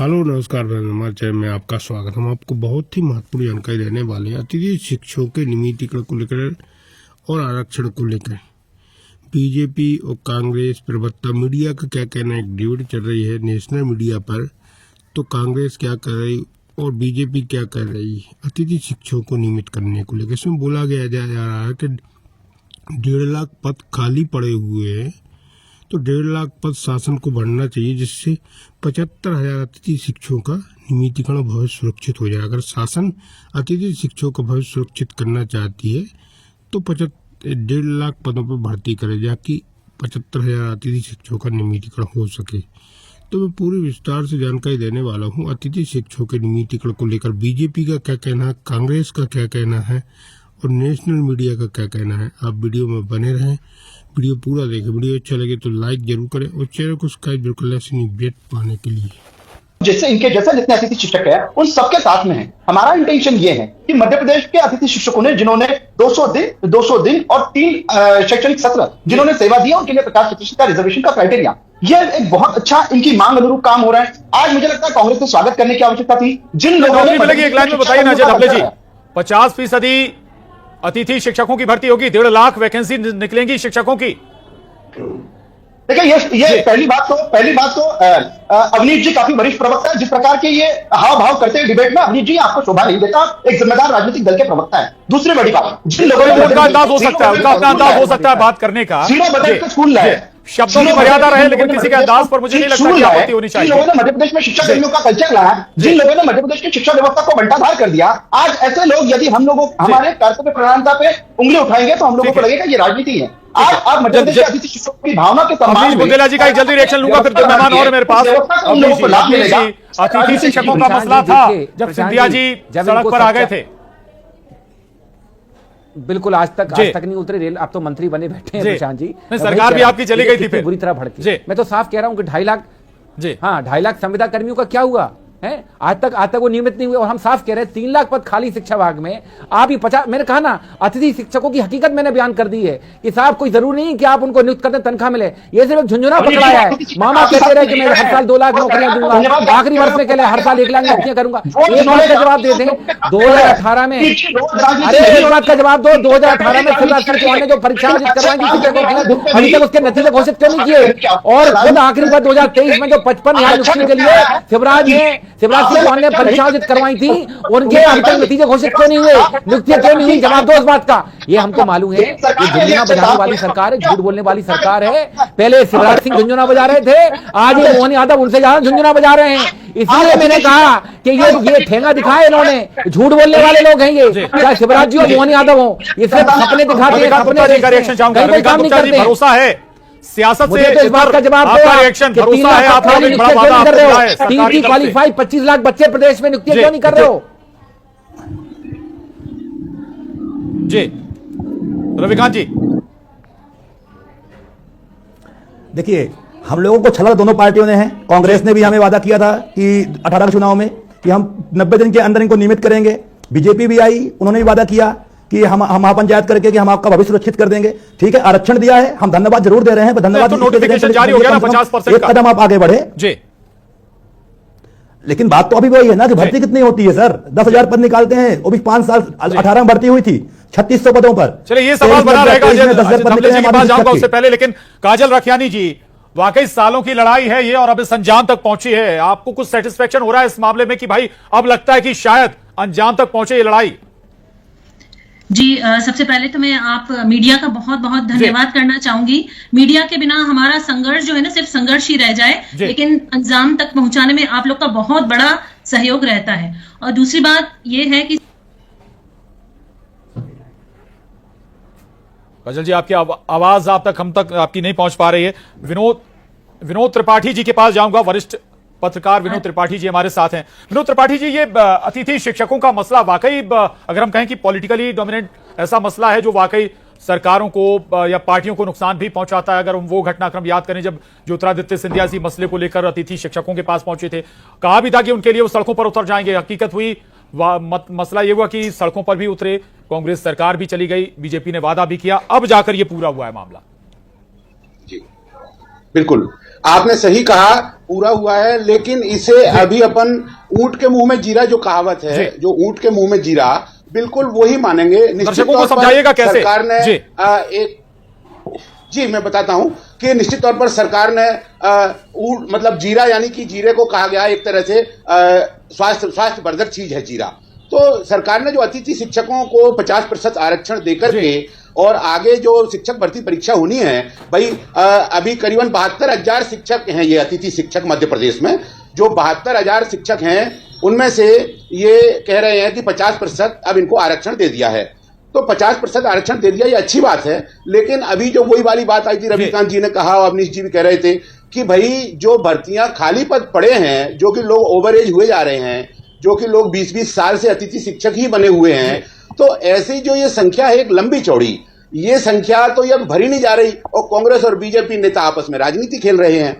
Hello नमस्कार हमारे channel में आपका स्वागत। हम आपको बहुत ही महत्वपूर्ण जानकारी देने वाले हैं अतिथि शिक्षकों के नियमितीकरण को लेकर और आरक्षण को लेकर। बीजेपी और कांग्रेस प्रवक्ता मीडिया का क्या कहना है, एक डिबेट चल रही है नेशनल मीडिया पर। तो कांग्रेस क्या कर रही और बीजेपी क्या कर रही अतिथि शिक्षकों को नियमित करने को लेकर। इसमें बोला गया जा रहा है कि 1.5 लाख पद खाली पड़े हुए हैं, तो 1.5 लाख पद शासन को भरना चाहिए, जिससे 75,000 अतिथि शिक्षकों का नियमितीकरण भविष्य सुरक्षित हो जाए। अगर शासन अतिथि शिक्षकों का भविष्य सुरक्षित करना चाहती है तो 1.5 लाख पदों पर भर्ती करे, जाकि 75,000 अतिथि शिक्षकों का नियमितीकरण हो सके। तो मैं पूरी विस्तार से जानकारी देने वाला हूँ अतिथि शिक्षकों के नियमितीकरण को लेकर। बीजेपी का क्या कहना है, कांग्रेस का क्या कहना है और नेशनल मीडिया का क्या कहना है। आप वीडियो में बने रहें, वीडियो पूरा देखें। वीडियो अच्छा लगे तो लाइक जरूर करें और चैनल को सब्सक्राइब जरूर करें ऐसी अपडेट पाने के लिए। जैसे इनके जैसे जितने अतिथि शिक्षक है उन सबके साथ में है। हमारा इंटेंशन ये है कि मध्य प्रदेश के अतिथि शिक्षकों ने जिन्होंने 200 दिन और 3 शैक्षणिक सत्र जिन्होंने सेवा दी, उनके लिए 50% का रिजर्वेशन का क्राइटेरिया, ये एक बहुत अच्छा इनकी मांग अनुरूप काम हो रहा है। आज मुझे लगता है कांग्रेस को स्वागत करने की आवश्यकता थी। जिन लोगों ने एक लाइन में बताइए ना धबले जी, 50% अतिथि शिक्षकों की भर्ती होगी, 1.5 लाख वैकेंसी निकलेंगी शिक्षकों की। देखिए ये पहली बात तो अवनीश जी काफी वरिष्ठ प्रवक्ता है। जिस प्रकार के ये हाव भाव करते हैं डिबेट में, अवनीश जी आपको शोभा नहीं देता। एक जिम्मेदार राजनीतिक दल के प्रवक्ता है। दूसरी बड़ी बात, जिन लोगों ने उनका अंदाज हो सकता है, उनका अपना अंदाज हो सकता है बात करने का। जीरो बजट का स्कूल लाए, शब्दों की मर्यादा रहे, लेकिन किसी के अंदाज पर मुझे नहीं लगता कि आपत्ति होनी चाहिए। जिन लोगों ने मध्य प्रदेश में शिक्षा कर्मियों का कल्चर लाया, जिन लोगों ने मध्य प्रदेश की शिक्षा व्यवस्था को बंटाधार कर दिया, आज ऐसे लोग यदि हम लोगों हमारे कर्तव्य प्रधानता पे उंगली उठाएंगे तो हम लोगों को लगेगा ये राजनीति है। आप मध्य प्रदेश के अतिथि शिक्षकों की भावना के सम्मान में बुंदेला जी का एक जल्दी रिएक्शन लूंगा, फिर मेहमान और मेरे पास। अतिथि शिक्षकों का मसला था जब सिंधिया जी सड़क पर आ गए थे। बिल्कुल आज तक नहीं उतरे रेल। आप तो मंत्री बने बैठे हैं प्रशांत जी, सरकार भी आपकी चली गई थी फिर बुरी तरह भड़की। मैं तो साफ कह रहा हूं कि 2.5 लाख 2.5 लाख संविदा कर्मियों का क्या हुआ है? आज तक वो नियमित नहीं हुए। और हम साफ कह रहे हैं 3 लाख पद खाली शिक्षा विभाग में। आप ही 50, मैंने कहा ना अतिथि शिक्षकों की हकीकत मैंने बयान कर दी है कि साहब कोई जरूरी नहीं कि आप उनको नियुक्त करते तनख्वाह मिले। ये सिर्फ झुंझुना पकड़ाया है। मामा कहते रहे कि मैं हर साल 2 लाख नौकरियां दूंगा, आखिरी वर्ष में कहले हर साल 1 लाख नौकरियां करूंगा। एक बात का जवाब दे दें, 2018 में, अरे एक बात का जवाब दो, 2018 में शिवराज सिंह चौहान ने जो परीक्षा करवाई थी शिक्षकों की, अभी तक उसके नतीजे घोषित क्यों नहीं किए? और खुद आखिरी बार 2023 में जो 55 यहाँ नियुक्ति के लिए शिवराज सिंह चौहान ने परीक्षा आयोजित करवाई थी, उनके अभी तक नतीजे घोषित क्यों नहीं हुए? नियुक्तियां क्यों नहीं हुई? जवाब दो इस बात का। ये हमको मालूम है कि झुंझुना बजाने वाली सरकार है, झूठ बोलने वाली सरकार है। पहले शिवराज सिंह झुंझुना बजा रहे थे, आज ये मोहन यादव उनसे ज्यादा झुंझुना बजा रहे हैं। इसलिए मैंने कहा कि ये ठेंगा दिखाया इन्होंने, झूठ बोलने वाले लोग हैं ये, चाहे शिवराज जी हो मोहन यादव हो, ये सिर्फ सपने दिखाते हैं, सपने काम नहीं करते। भरोसा है सियासत से, तो इस बात का जवाब आपका रिएक्शन, भरोसा है आप लोग बड़ा वादा कर रहे हो। 3 की क्वालिफाई 25 लाख बच्चे प्रदेश में नियुक्ति क्यों नहीं कर रहे हो? जी रविकांत जी, देखिए हम लोगों को छला दोनों पार्टियों ने है। कांग्रेस ने भी हमें वादा किया था कि 18 के चुनाव में कि हम 90 दिन के अंदर इनको नियमित करेंगे। बीजेपी भी आई, उन्होंने भी वादा किया कि हम महापंचायत करके कि हम आपका भविष्य सुरक्षित कर देंगे। ठीक है, आरक्षण दिया है, हम धन्यवाद जरूर दे रहे हैं, धन्यवाद। तो नोटिफिकेशन जारी हो गया ना 50%, एक कदम आप आगे बढ़े जी। लेकिन बात तो अभी वही है ना कि भर्ती कितनी होती है सर? 10,000 पद निकालते हैं, वो भी 5 साल 18 में भर्ती हुई थी 3600 पदों पर। चलिए ये सवाल बना रहेगा उससे पहले, लेकिन काजल रखियानी जी, वाकई सालों की लड़ाई है ये और अब इस अंजाम तक पहुंची है। आपको कुछ सेटिस्फेक्शन हो रहा है इस मामले में कि भाई अब लगता है कि शायद अंजाम तक पहुंचे ये लड़ाई? जी सबसे पहले तो मैं आप मीडिया का बहुत बहुत धन्यवाद करना चाहूंगी। मीडिया के बिना हमारा संघर्ष जो है ना सिर्फ संघर्ष ही रह जाए, लेकिन अंजाम तक पहुंचाने में आप लोग का बहुत बड़ा सहयोग रहता है। और दूसरी बात यह है कि काजल जी आपकी आवाज हम तक आपकी नहीं पहुंच पा रही है। विनोद त्रिपाठी जी के पास जाऊंगा, वरिष्ठ पत्रकार विनोद त्रिपाठी जी हमारे साथ हैं। विनोद त्रिपाठी जी, ये अतिथि शिक्षकों का मसला वाकई अगर हम कहें कि पॉलिटिकली डोमिनेंट ऐसा मसला है जो वाकई सरकारों को या पार्टियों को नुकसान भी पहुंचाता है। अगर हम वो घटनाक्रम याद करें जब ज्योतिरादित्य सिंधिया इसी मसले को लेकर अतिथि शिक्षकों के पास पहुंचे थे, कहा भी था कि उनके लिए वो सड़कों पर उतर जाएंगे। हकीकत हुई, मसला ये हुआ कि सड़कों पर भी उतरे, कांग्रेस सरकार भी चली गई, बीजेपी ने वादा भी किया, अब जाकर ये पूरा हुआ है मामला। जी बिल्कुल, आपने सही कहा। पूरा हुआ है, लेकिन इसे अभी अपन ऊंट के मुंह में जीरा जो कहावत है, जो ऊंट के मुंह में जीरा, बिल्कुल वही मानेंगे। निश्चित तौर पर समझाइएगा कैसे सरकार ने जी मैं बताता हूं कि निश्चित तौर पर सरकार ने मतलब जीरा, यानी कि जीरे को कहा गया एक तरह से स्वास्थ्य वर्धक चीज है जीरा। तो सरकार ने जो अतिथि शिक्षकों को 50% आरक्षण देकर के और आगे जो शिक्षक भर्ती परीक्षा होनी है भाई, अभी करीबन 72,000 शिक्षक हैं ये अतिथि शिक्षक मध्य प्रदेश में। जो 72,000 शिक्षक हैं उनमें से ये कह रहे हैं कि 50% अब इनको आरक्षण दे दिया है। तो 50% आरक्षण दे दिया, ये अच्छी बात है। लेकिन अभी जो वही वाली बात आई थी, रविकांत जी ने कहा और अवनीश जी भी कह रहे थे कि भाई जो भर्तियां खाली पद पड़े हैं, जो कि लोग ओवर एज हुए जा रहे हैं, जो कि लोग 20-20 साल से अतिथि शिक्षक ही बने हुए हैं, तो ऐसी जो ये संख्या है एक लंबी चौड़ी, ये संख्या तो ये भरी नहीं जा रही और कांग्रेस और बीजेपी नेता आपस में राजनीति खेल रहे हैं।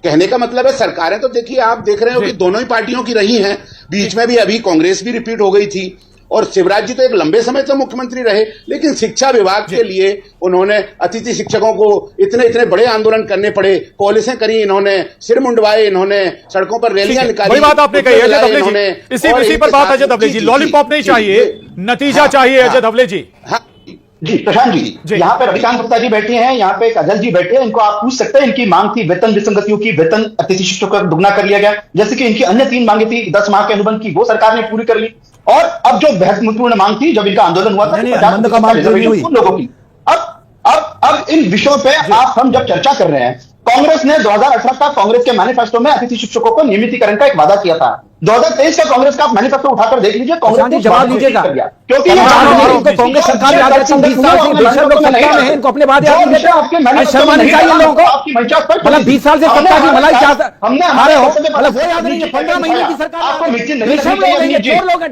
कहने का मतलब है सरकारें तो देखिए आप देख रहे हो कि दोनों ही पार्टियों की रही हैं। बीच में भी अभी कांग्रेस भी रिपीट हो गई थी और शिवराज जी तो एक लंबे समय तक मुख्यमंत्री रहे, लेकिन शिक्षा विभाग के लिए उन्होंने अतिथि शिक्षकों को इतने बड़े आंदोलन करने पड़े, पॉलिसें करी इन्होंने, सिर मुंडवाए इन्होंने, सड़कों पर रैलियां निकाली। वही बात आपने कही अजय धवले जी, इसी पर बात अजय धवले जी, लॉलीपॉप नहीं चाहिए, नतीजा चाहिए अजय धवले जी। जी प्रशांत जी, यहाँ पे रविकांत गुप्ता जी बैठे हैं, यहाँ पे काजल जी बैठे हैं, इनको आप पूछ सकते हैं। इनकी मांग थी वेतन विसंगतियों की, वेतन अतिथि शिक्षकों का दुगना कर लिया गया, जैसे कि इनकी अन्य 3 मांगे थी 10 माह के अनुबंध की, वो सरकार ने पूरी कर ली। और अब जो महत्वपूर्ण मांग थी जब इनका आंदोलन हुआ था 50% रिजर्वेशन उन लोगों की, अब इन विषयों पे हम जब चर्चा कर रहे हैं, कांग्रेस ने 2018 का कांग्रेस के मैनिफेस्टो में अतिथि शिक्षकों को नियमितीकरण का एक वादा किया था। 2023 का कांग्रेस का मैनिफेस्टो उठाकर देख लीजिए, कांग्रेस ने जवाब दीजिएगा, क्योंकि कांग्रेस सरकार याद रहती है 20 साल से बेशक लोग सत्ता में हैं, इनको अपने बात याद नहीं रहती। शर्मा नहीं चाहिए लोगों को, मतलब 20 साल से सत्ता की मलाई चाहता हमारे हो, मतलब वो याद नहीं है 15 महीने की सरकार। आपको मिर्ची नहीं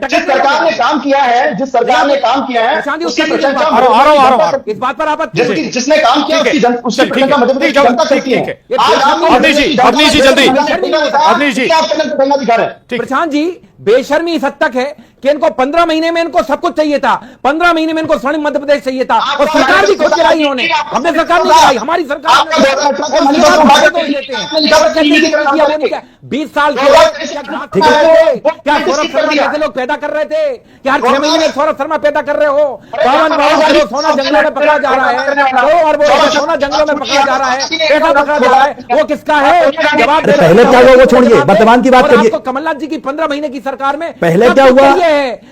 जिस सरकार ने काम किया है, जिस सरकार ने काम किया है उसकी प्रशंसा, इस बात पर आप जिसने काम किया उसकी प्रशंसा मध्य प्रदेश जनता करती है। अवनीश जी जल्दी, अवनीश जी दिखा रहे हैं प्रशांत जी, बेशर्मी इस हद तक है कि इनको 15 महीने में इनको सब कुछ चाहिए था, 15 महीने में इनको स्वर्णिम मध्य प्रदेश चाहिए था और सरकार भी खुद गिराई इन्होंने, हमने सरकार नहीं गिराई, हमारी सरकार 20 साल के क्या सौरभ शर्मा जैसे लोग पैदा कर रहे थे, क्या हर 6 महीने में सौरभ शर्मा पैदा कर रहे हो? 52 करोड़ सोना जंगलों में पकड़ा जा रहा है, 2 अरब सोना जंगलों में पकड़ा जा रहा है, पैसा पकड़ा जा रहा है, वो किसका है? जवाब पहले क्या हुआ वो छोड़िए, वर्तमान की बात करिए। कमलनाथ जी की 15 महीने की सरकार में पहले क्या हुआ,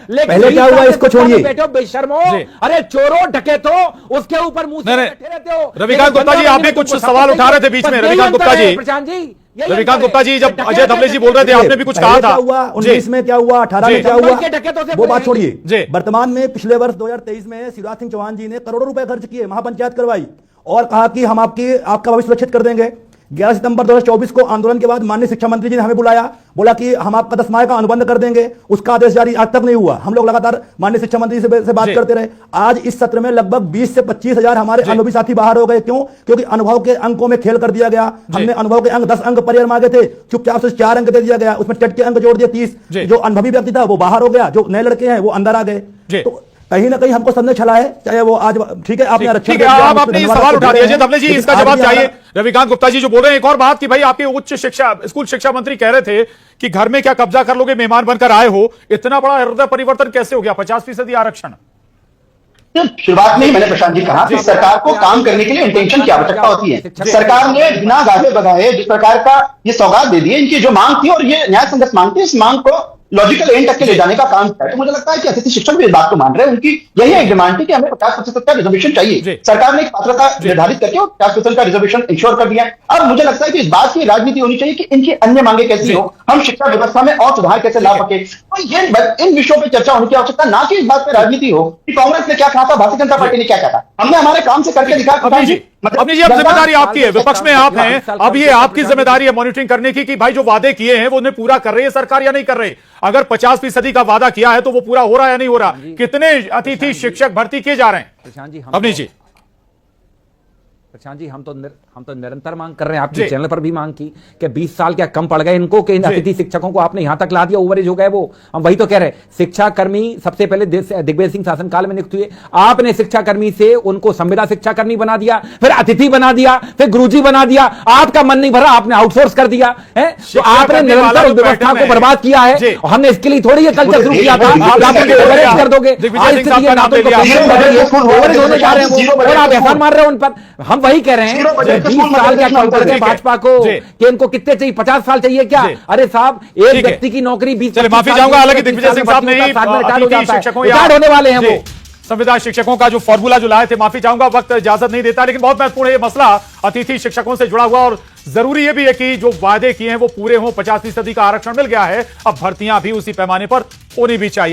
पहले क्या हुआ इसको छोड़िए। बैठो बेशर्मो, अरे चोरों डकैतो, उसके ऊपर मुंह से बैठे रहते हो। रविकांत गुप्ता जी, आप भी कुछ सवाल उठा रहे थे बीच में, रविकांत गुप्ता जी, प्रशांत जी, रविकांत गुप्ता जी, जब अजय धवले जी बोल रहे थे आपने भी कुछ कहा था। 19 में क्या हुआ, 18 में क्या हुआ, वो बात छोड़िए। वर्तमान में पिछले वर्ष 2023 में शिवराज सिंह चौहान जी ने करोड़ों रुपए खर्च किए, महापंचायत करवाई और कहा कि हम आपका भविष्य सुरक्षित कर देंगे। 11 सितंबर 2024 को आंदोलन के बाद माननीय शिक्षा मंत्री जी ने हमें बुलाया, बोला कि हम आपका 10 माह का अनुबंध कर देंगे, उसका आदेश जारी आज तक नहीं हुआ। हम लोग लगातार माननीय शिक्षा मंत्री से बात करते रहे। आज इस सत्र में लगभग 20 से 25 हजार हमारे अनुभवी साथी बाहर हो गए। क्यों? क्योंकि अनुभव के अंकों में खेल कर दिया गया। हमने अनुभव के अंक 10 अंक परियर मांगे थे, चुपचाप से 4 अंक दे दिया गया, उसमें टेट के अंक जोड़ दिए 30। जो अनुभवी व्यक्ति था वो बाहर हो गया, जो नए लड़के हैं वो अंदर आ गए। तो कहीं ना कहीं हमको संदेश छला है, चाहे वो आज ठीक है आपने आरक्षण आप अपने सवाल उठा दिए धवले जी, इसका जवाब चाहिए। रविकांत गुप्ता जी जो बोल रहे हैं एक और बात कि भाई आपके उच्च शिक्षा स्कूल शिक्षा मंत्री कह रहे थे कि घर में क्या कब्जा कर लोगे, मेहमान बनकर आए हो, इतना बड़ा हृदय परिवर्तन कैसे हो गया? 50% आरक्षण शुरुआत में ही मैंने प्रशांत जी कहा कि सरकार को काम करने के लिए इंटेंशन की आवश्यकता होती है। सरकार ने बिना गाहे बगाए जिस प्रकार का ये सौगात दे दी है, इनकी जो मांग थी और ये न्याय संगत मांग थी, इस मांग को लॉजिकल एंड तक के ले जाने का काम किया है। तो मुझे लगता है कि अतिथि शिक्षक भी इस बात को मान रहे हैं, उनकी यही एक डिमांड थी कि हमें 50% का रिजर्वेशन चाहिए। सरकार ने एक पात्रता निर्धारित करके 50% का रिजर्वेशन इंश्योर कर दिया है। अब मुझे लगता है कि इस बात की राजनीति होनी चाहिए कि इनकी अन्य मांगे कैसी हो, हम शिक्षा व्यवस्था में और सुधार कैसे ला सके। तो ये इन विषयों पर चर्चा होने की आवश्यकता, ना कि इस बात पर राजनीति हो कि कांग्रेस ने क्या कहा था, भारतीय जनता पार्टी ने क्या कहा था। हमने हमारे काम से करके दिखा। अपनी अब जिम्मेदारी आपकी है, विपक्ष में आप हैं, अब ये आपकी जिम्मेदारी है मॉनिटरिंग करने की कि भाई जो वादे किए हैं वो उन्हें पूरा कर रही है सरकार या नहीं कर रही। अगर 50% का वादा किया है तो वो पूरा हो रहा है या नहीं हो रहा? कितने अतिथि शिक्षक भर्ती किए जा रहे हैं? प्रशांत जी, अवनीश जी, प्रशांत जी, हम तो हम तो निरंतर मांग कर रहे हैं, आपके चैनल पर भी मांग की कि 20 साल क्या कम पड़ गए इनको कि इन अतिथि शिक्षकों को आपने यहां तक ला दिया, ओवरेज हो गए वो। हम वही तो कह रहे हैं, शिक्षा कर्मी सबसे पहले दिग्विजय सिंह शासनकाल में नियुक्त हुए, आपने शिक्षा कर्मी से उनको संविदा शिक्षा कर्मी बना दिया, फिर अतिथि बना दिया, फिर गुरुजी बना दिया। आपका मन नहीं भरा, आपने आउटसोर्स कर दिया है। तो आपने निरंतर व्यवस्था को बर्बाद किया है। हमने इसके लिए थोड़ी कल्चर शुरू किया था आप कर दोगे, होने जा रहे हैं और आप एहसान मार रहे हो उन पर। हम वही कह रहे हैं 20 साल क्या कम पड़ गए भाजपा को कि इनको कितने चाहिए, 50 साल चाहिए क्या? अरे साहब, एक व्यक्ति की नौकरी 20 चलिए माफी चाहूंगा, हालांकि दिग्विजय सिंह साहब नहीं रिटायर्ड होने वाले हैं वो। संविदा शिक्षकों का जो फॉर्मूला जो लाए थे, माफी चाहूंगा, वक्त इजाजत नहीं देता, लेकिन बहुत महत्वपूर्ण है ये मसला अतिथि शिक्षकों से जुड़ा हुआ। और जरूरी ये भी है कि जो वादे किए हैं वो पूरे हों। 50% का आरक्षण मिल गया है, अब भर्तियां भी उसी पैमाने पर होनी भी चाहिए।